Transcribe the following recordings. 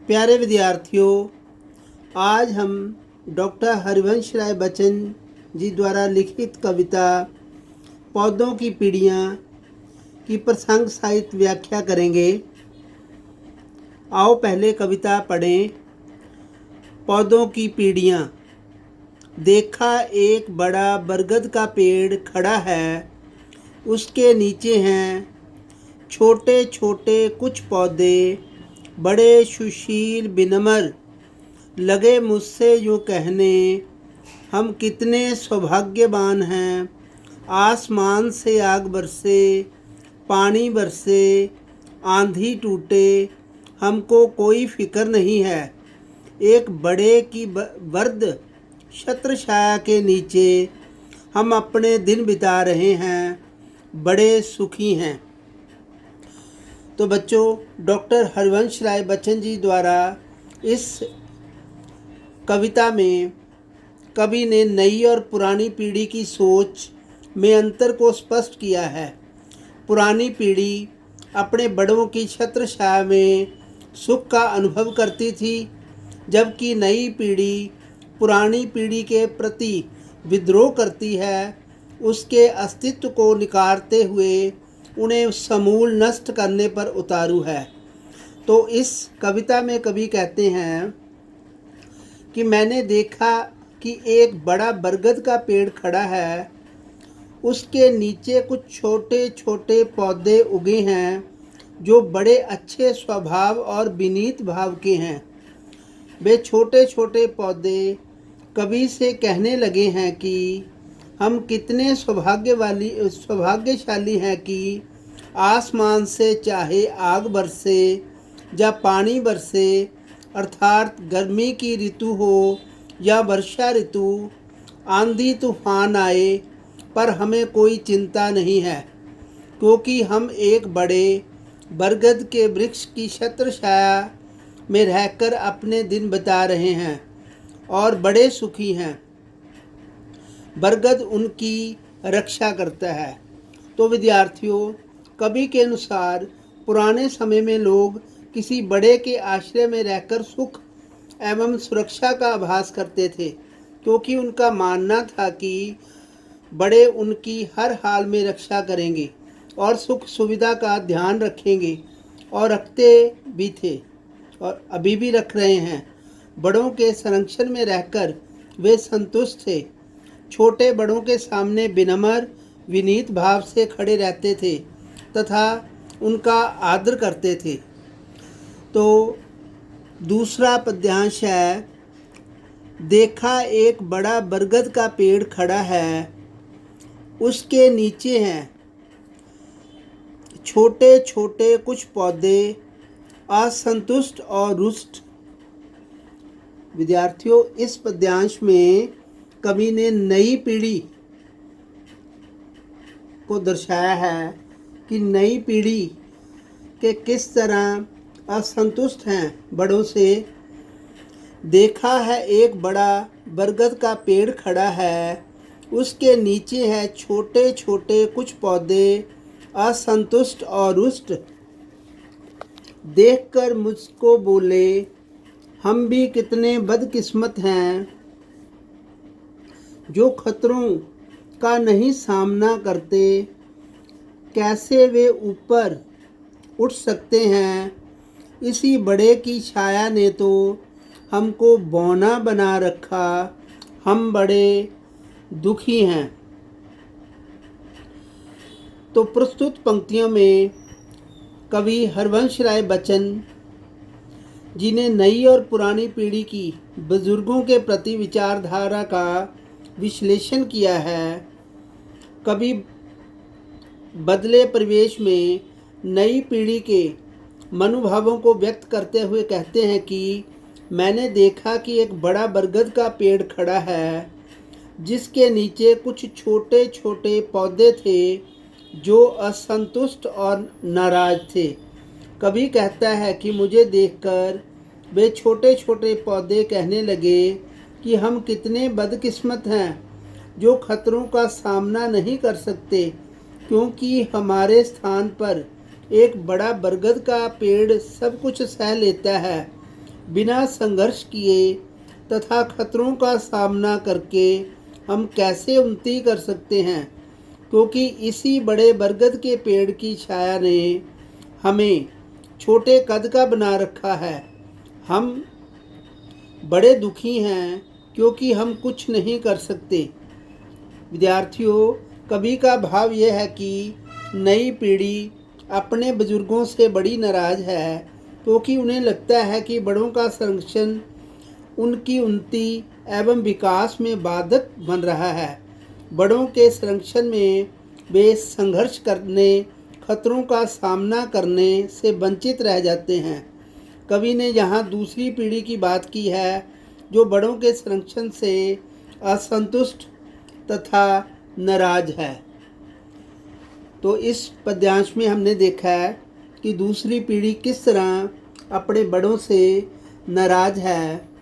प्यारे विद्यार्थियों, आज हम डॉक्टर हरिवंश राय बच्चन जी द्वारा लिखित कविता पौधों की पीढ़ियाँ की प्रसंग सहित व्याख्या करेंगे। आओ पहले कविता पढ़ें। पौधों की पीढ़ियाँ। देखा एक बड़ा बरगद का पेड़ खड़ा है, उसके नीचे हैं छोटे छोटे कुछ पौधे, बड़े सुशील विनम्र, लगे मुझसे यूँ कहने, हम कितने सौभाग्यवान हैं। आसमान से आग बरसे, पानी बरसे, आंधी टूटे, हमको कोई फिक्र नहीं है। एक बड़े की वर्द छत्र छाया के नीचे हम अपने दिन बिता रहे हैं, बड़े सुखी हैं। तो बच्चों, डॉक्टर हरिवंश राय बच्चन जी द्वारा इस कविता में कवि ने नई और पुरानी पीढ़ी की सोच में अंतर को स्पष्ट किया है। पुरानी पीढ़ी अपने बड़ों की छत्र छाया में सुख का अनुभव करती थी, जबकि नई पीढ़ी पुरानी पीढ़ी के प्रति विद्रोह करती है, उसके अस्तित्व को निकारते हुए उन्हें समूल नष्ट करने पर उतारू है। तो इस कविता में कवि कहते हैं कि मैंने देखा कि एक बड़ा बरगद का पेड़ खड़ा है, उसके नीचे कुछ छोटे छोटे पौधे उगे हैं जो बड़े अच्छे स्वभाव और विनीत भाव के हैं। वे छोटे छोटे पौधे कवि से कहने लगे हैं कि हम कितने सौभाग्यशाली हैं कि आसमान से चाहे आग बरसे या पानी बरसे, अर्थात गर्मी की ऋतु हो या वर्षा ऋतु, आंधी तूफान आए, पर हमें कोई चिंता नहीं है, क्योंकि हम एक बड़े बरगद के वृक्ष की छत्र छाया में रहकर अपने दिन बिता रहे हैं और बड़े सुखी हैं। बरगद उनकी रक्षा करता है। तो विद्यार्थियों, कवि के अनुसार पुराने समय में लोग किसी बड़े के आश्रय में रहकर सुख एवं सुरक्षा का आभास करते थे, क्योंकि उनका मानना था कि बड़े उनकी हर हाल में रक्षा करेंगे और सुख सुविधा का ध्यान रखेंगे, और रखते भी थे और अभी भी रख रहे हैं। बड़ों के संरक्षण में रहकर वे संतुष्ट थे। छोटे बड़ों के सामने विनम्र विनीत भाव से खड़े रहते थे तथा उनका आदर करते थे। तो दूसरा पद्यांश है, देखा एक बड़ा बरगद का पेड़ खड़ा है, उसके नीचे हैं छोटे छोटे कुछ पौधे, असंतुष्ट और रुष्ट। विद्यार्थियों, इस पद्यांश में कवि ने नई पीढ़ी को दर्शाया है कि नई पीढ़ी के किस तरह असंतुष्ट हैं बड़ों से। देखा है एक बड़ा बरगद का पेड़ खड़ा है, उसके नीचे है छोटे छोटे कुछ पौधे, असंतुष्ट और रुष्ट। देखकर मुझको बोले, हम भी कितने बदकिस्मत हैं, जो खतरों का नहीं सामना करते। कैसे वे ऊपर उठ सकते हैं, इसी बड़े की छाया ने तो हमको बौना बना रखा, हम बड़े दुखी हैं। तो प्रस्तुत पंक्तियों में कवि हरिवंश राय बच्चन जी ने नई और पुरानी पीढ़ी की बुजुर्गों के प्रति विचारधारा का विश्लेषण किया है। कवि बदले परिवेश में नई पीढ़ी के मनोभावों को व्यक्त करते हुए कहते हैं कि मैंने देखा कि एक बड़ा बरगद का पेड़ खड़ा है, जिसके नीचे कुछ छोटे छोटे पौधे थे जो असंतुष्ट और नाराज थे। कवि कहता है कि मुझे देखकर वे छोटे छोटे पौधे कहने लगे कि हम कितने बदकिस्मत हैं, जो खतरों का सामना नहीं कर सकते, क्योंकि हमारे स्थान पर एक बड़ा बरगद का पेड़ सब कुछ सह लेता है। बिना संघर्ष किए तथा खतरों का सामना करके हम कैसे उन्नति कर सकते हैं, क्योंकि इसी बड़े बरगद के पेड़ की छाया ने हमें छोटे कद का बना रखा है। हम बड़े दुखी हैं क्योंकि हम कुछ नहीं कर सकते। विद्यार्थियों, कवि का भाव यह है कि नई पीढ़ी अपने बुजुर्गों से बड़ी नाराज है, क्योंकि उन्हें लगता है कि बड़ों का संरक्षण उनकी उन्नति एवं विकास में बाधक बन रहा है। बड़ों के संरक्षण में वे संघर्ष करने, खतरों का सामना करने से वंचित रह जाते हैं। कवि ने यहाँ दूसरी पीढ़ी की बात की है, जो बड़ों के संरक्षण से असंतुष्ट तथा नाराज है। तो इस पद्यांश में हमने देखा है कि दूसरी पीढ़ी किस तरह अपने बड़ों से नाराज है।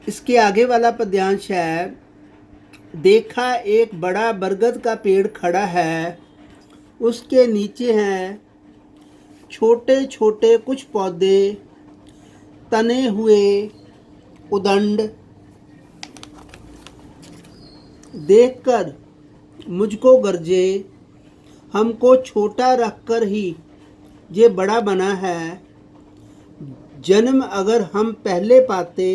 इसके आगे वाला पद्यांश है, देखा एक बड़ा बरगद का पेड़ खड़ा है, उसके नीचे हैं छोटे छोटे कुछ पौधे, तने हुए उदंड। देखकर मुझको गरजे, हमको छोटा रखकर ही ये बड़ा बना है। जन्म अगर हम पहले पाते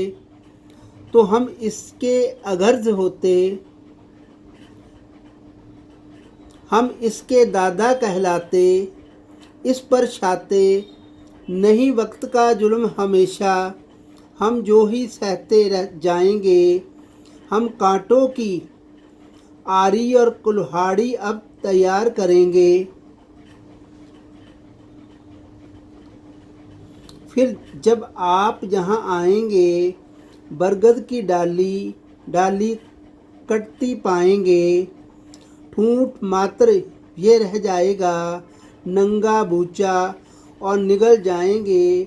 तो हम इसके अगर्ज होते, हम इसके दादा कहलाते। इस पर छाते नहीं वक्त का जुल्म हमेशा, हम जो ही सहते रह जाएंगे। हम कांटों की आरी और कुल्हाड़ी अब तैयार करेंगे। फिर जब आप यहाँ आएंगे, बरगद की डाली डाली कटती पाएंगे। ठूंठ मात्र ये रह जाएगा, नंगा बूचा, और निगल जाएंगे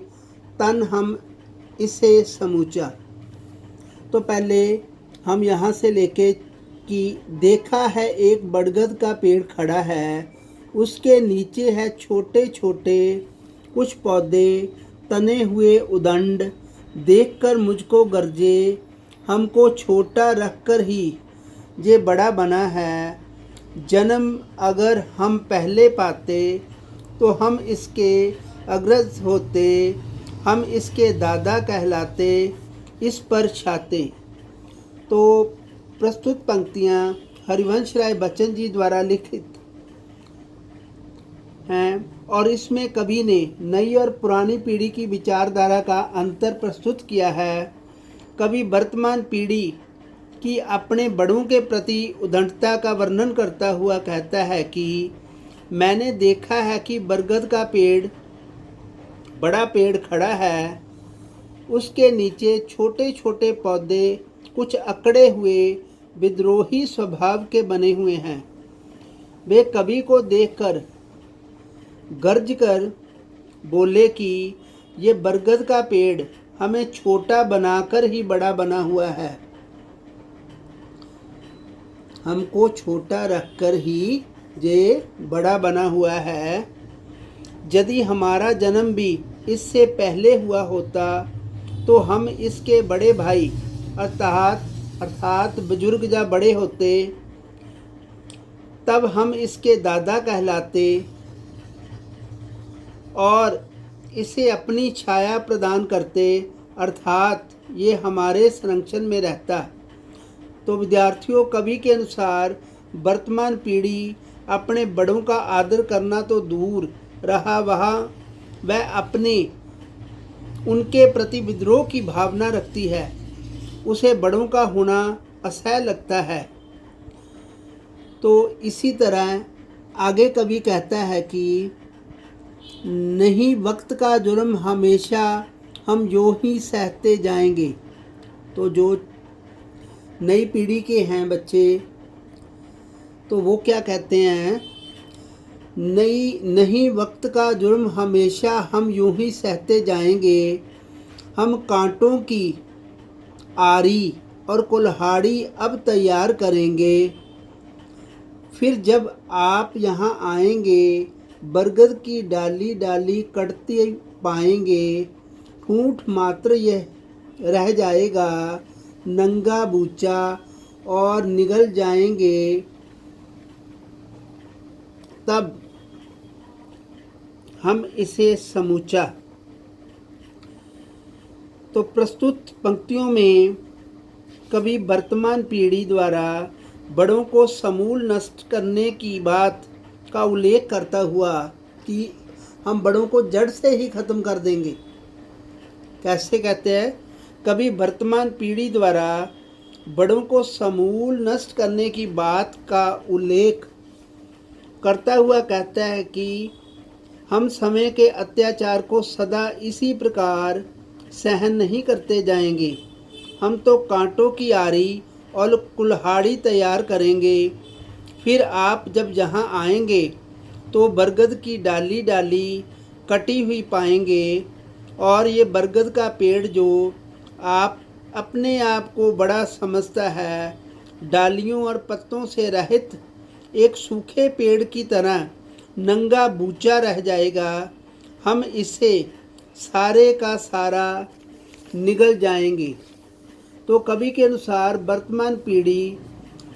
तन हम इसे समूचा। तो पहले हम यहाँ से लेके कि देखा है एक बरगद का पेड़ खड़ा है, उसके नीचे है छोटे छोटे कुछ पौधे, तने हुए उदंड। देखकर मुझको गरजे, हमको छोटा रखकर ही ये बड़ा बना है। जन्म अगर हम पहले पाते तो हम इसके अग्रज होते, हम इसके दादा कहलाते। इस पर छाते। तो प्रस्तुत पंक्तियाँ हरिवंश राय बच्चन जी द्वारा लिखित हैं और इसमें कवि ने नई और पुरानी पीढ़ी की विचारधारा का अंतर प्रस्तुत किया है। कवि वर्तमान पीढ़ी की अपने बड़ों के प्रति उद्दंडता का वर्णन करता हुआ कहता है कि मैंने देखा है कि बरगद का पेड़, बड़ा पेड़ खड़ा है, उसके नीचे छोटे छोटे पौधे कुछ अकड़े हुए विद्रोही स्वभाव के बने हुए हैं। वे कवि को देखकर गर्ज कर बोले कि ये बरगद का पेड़ हमें छोटा बनाकर ही बड़ा बना हुआ है, हमको छोटा रखकर ही ये बड़ा बना हुआ है। यदि हमारा जन्म भी इससे पहले हुआ होता तो हम इसके बड़े भाई अर्थात बुजुर्ग या बड़े होते, तब हम इसके दादा कहलाते और इसे अपनी छाया प्रदान करते, अर्थात ये हमारे संरक्षण में रहता। तो विद्यार्थियों, कवि के अनुसार वर्तमान पीढ़ी अपने बड़ों का आदर करना तो दूर रहा, वह अपने उनके प्रति विद्रोह की भावना रखती है। उसे बड़ों का होना असह्य लगता है। तो इसी तरह आगे कवि कहता है कि नहीं वक्त का जुर्म हमेशा, हम जो ही सहते जाएंगे। तो जो नई पीढ़ी के हैं बच्चे, तो वो क्या कहते हैं, नहीं वक्त का जुर्म हमेशा, हम यूं ही सहते जाएंगे। हम कांटों की आरी और कुल्हाड़ी अब तैयार करेंगे। फिर जब आप यहाँ आएंगे, बरगद की डाली डाली कटते पाएंगे, ठूंठ मात्र यह रह जाएगा, नंगा बूचा और निगल जाएंगे तब हम इसे समूचा। तो प्रस्तुत पंक्तियों में कवि वर्तमान पीढ़ी द्वारा बड़ों को समूल नष्ट करने की बात का उल्लेख करता हुआ कि हम बड़ों को जड़ से ही खत्म कर देंगे। कैसे कहते हैं? कवि वर्तमान पीढ़ी द्वारा बड़ों को समूल नष्ट करने की बात का उल्लेख करता हुआ कहता है कि हम समय के अत्याचार को सदा इसी प्रकार सहन नहीं करते जाएंगे। हम तो कांटों की आरी और कुल्हाड़ी तैयार करेंगे। फिर आप जब यहाँ आएंगे तो बरगद की डाली डाली कटी हुई पाएंगे, और ये बरगद का पेड़ जो आप अपने आप को बड़ा समझता है, डालियों और पत्तों से रहित एक सूखे पेड़ की तरह नंगा बूचा रह जाएगा। हम इसे सारे का सारा निगल जाएंगे। तो कवि के अनुसार वर्तमान पीढ़ी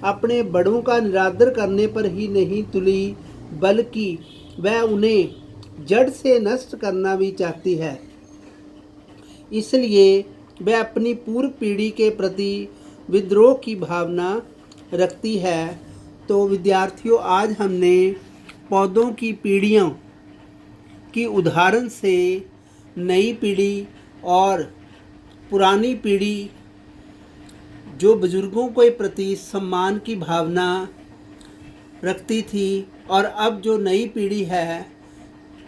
अपने बड़ों का निरादर करने पर ही नहीं तुली, बल्कि वह उन्हें जड़ से नष्ट करना भी चाहती है। इसलिए वह अपनी पूर्व पीढ़ी के प्रति विद्रोह की भावना रखती है। तो विद्यार्थियों, आज हमने पौधों की पीढ़ियों की उदाहरण से नई पीढ़ी और पुरानी पीढ़ी जो बुजुर्गों के प्रति सम्मान की भावना रखती थी, और अब जो नई पीढ़ी है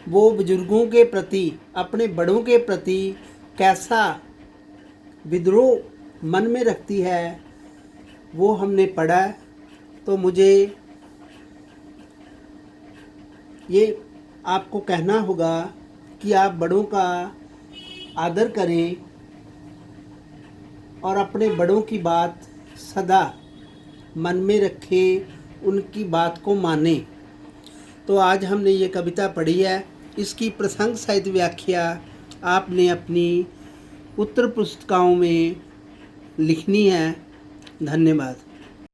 वो बुजुर्गों के प्रति, अपने बड़ों के प्रति कैसा विद्रोह मन में रखती है, वो हमने पढ़ा। तो मुझे ये आपको कहना होगा कि आप बड़ों का आदर करें और अपने बड़ों की बात सदा मन में रखें, उनकी बात को मानें। तो आज हमने ये कविता पढ़ी है, इसकी प्रसंग सहित व्याख्या आपने अपनी उत्तर पुस्तिकाओं में लिखनी है। धन्यवाद।